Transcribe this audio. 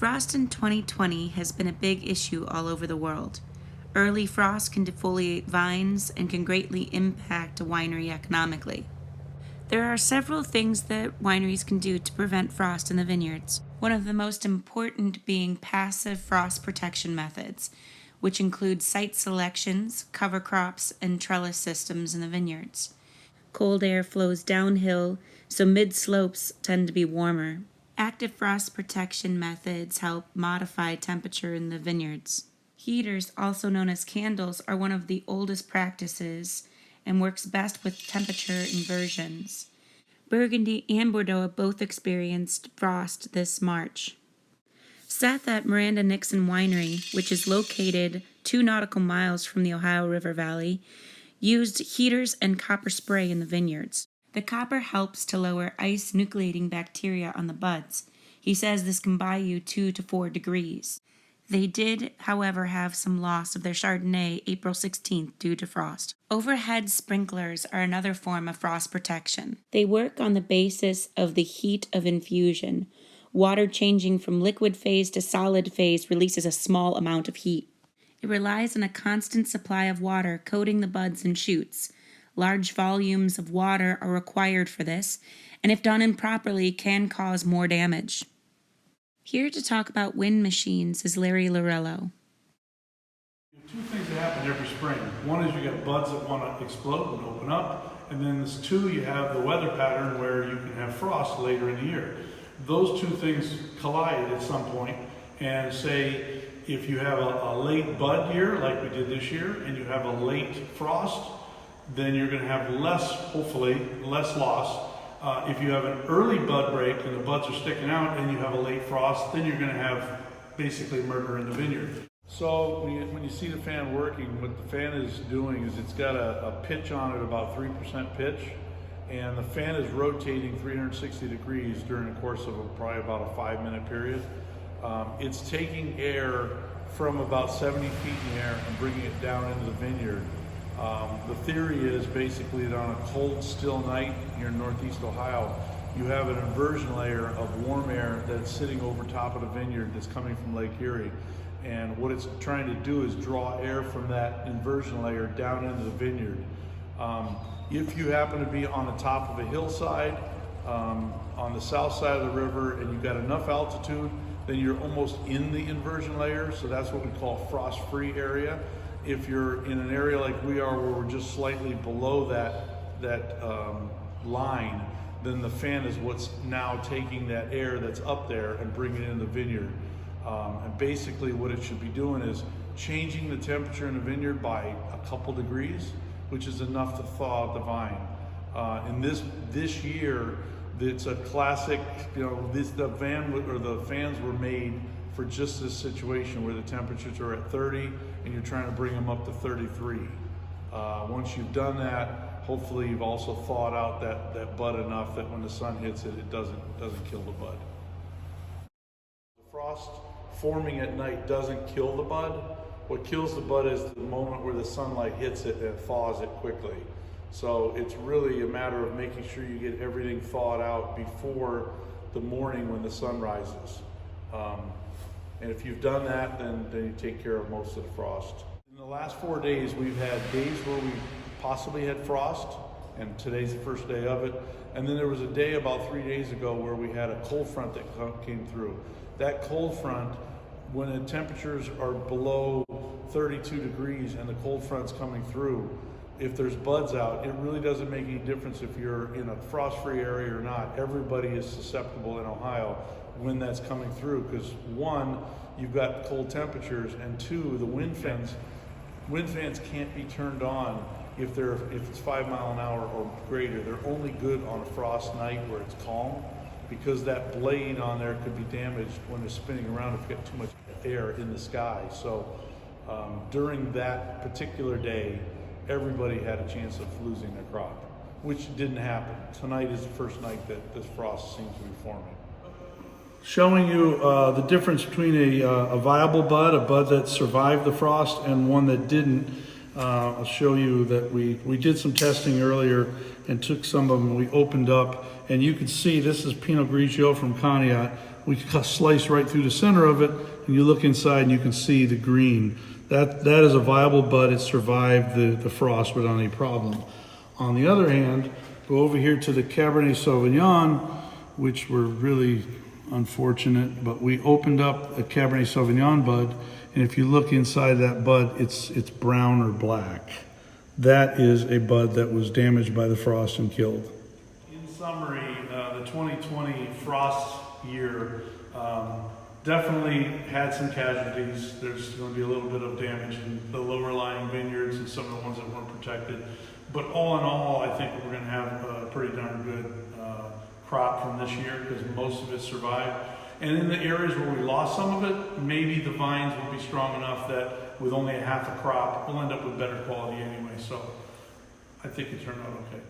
Frost in 2020 has been a big issue all over the world. Early frost can defoliate vines and can greatly impact a winery economically. There are several things that wineries can do to prevent frost in the vineyards. One of the most important being passive frost protection methods, which include site selections, cover crops, and trellis systems in the vineyards. Cold air flows downhill, so mid-slopes tend to be warmer. Active frost protection methods help modify temperature in the vineyards. Heaters, also known as candles, are one of the oldest practices and works best with temperature inversions. Burgundy and Bordeaux both experienced frost this March. Seth at Miranda Nixon Winery, which is located 2 nautical miles from the Ohio River Valley, used heaters and copper spray in the vineyards. The copper helps to lower ice nucleating bacteria on the buds. He says this can buy you 2 to 4 degrees. They did, however, have some loss of their Chardonnay April 16th due to frost. Overhead sprinklers are another form of frost protection. They work on the basis of the heat of infusion. Water changing from liquid phase to solid phase releases a small amount of heat. It relies on a constant supply of water coating the buds and shoots. Large volumes of water are required for this, and if done improperly, can cause more damage. Here to talk about wind machines is Larry Lorello. Two things that happen every spring. One is you get buds that want to explode and open up, and then there's two, you have the weather pattern where you can have frost later in the year. Those two things collide at some point, and say if you have a late bud year like we did this year, and you have a late frost, then you're going to have less, hopefully, less loss. If you have an early bud break and the buds are sticking out and you have a late frost, then you're going to have basically murder in the vineyard. So when you see the fan working, what the fan is doing is it's got a pitch on it, about 3% pitch, and the fan is rotating 360 degrees during the course of probably about a 5-minute period. It's taking air from about 70 feet in the air and bringing it down into the vineyard. The theory is basically that on a cold, still night here in Northeast Ohio, you have an inversion layer of warm air that's sitting over top of the vineyard that's coming from Lake Erie. And what it's trying to do is draw air from that inversion layer down into the vineyard. If you happen to be on the top of a hillside, on the south side of the river, and you've got enough altitude, then you're almost in the inversion layer, so that's what we call frost-free area. If you're in an area like we are, where we're just slightly below that line, then the fan is what's now taking that air that's up there and bringing it in the vineyard. And basically what it should be doing is changing the temperature in the vineyard by a couple degrees, which is enough to thaw out the vine. And this year, it's a classic, the fans were made for just this situation where the temperatures are at 30 and you're trying to bring them up to 33. Once you've done that, hopefully you've also thawed out that bud enough that when the sun hits it, it doesn't kill the bud. The frost forming at night doesn't kill the bud. What kills the bud is the moment where the sunlight hits it and thaws it quickly. So it's really a matter of making sure you get everything thawed out before the morning when the sun rises. And if you've done that, then you take care of most of the frost. In the last 4 days, we've had days where we possibly had frost, and today's the first day of it. And then there was a day about 3 days ago where we had a cold front that came through. That cold front, when the temperatures are below 32 degrees and the cold front's coming through, if there's buds out, it really doesn't make any difference if you're in a frost-free area or not. Everybody is susceptible in Ohio when that's coming through, because one, you've got cold temperatures, and two, the wind fans can't be turned on if it's 5 miles an hour or greater. They're only good on a frost night where it's calm, because that blade on there could be damaged when they're spinning around if you get too much air in the sky. So during that particular day, everybody had a chance of losing their crop, which didn't happen. Tonight is the first night that this frost seems to be forming. Showing you the difference between a viable bud, a bud that survived the frost, and one that didn't. I'll show you that we did some testing earlier and took some of them. We opened up, and you can see this is Pinot Grigio from Cagnac. We slice right through the center of it, and you look inside and you can see the green. That is a viable bud. It survived the frost without any problem. On the other hand, go over here to the Cabernet Sauvignon, which were really unfortunate, but we opened up a Cabernet Sauvignon bud, and if you look inside that bud, it's brown or black. That is a bud that was damaged by the frost and killed. In summary, the 2020 frost year definitely had some casualties. There's going to be a little bit of damage in the lower lying vineyards and some of the ones that weren't protected. But all in all, I think we're going to have a pretty darn good crop from this year because most of it survived. And in the areas where we lost some of it, maybe the vines will be strong enough that with only a half a crop, we'll end up with better quality anyway. So I think it turned out okay.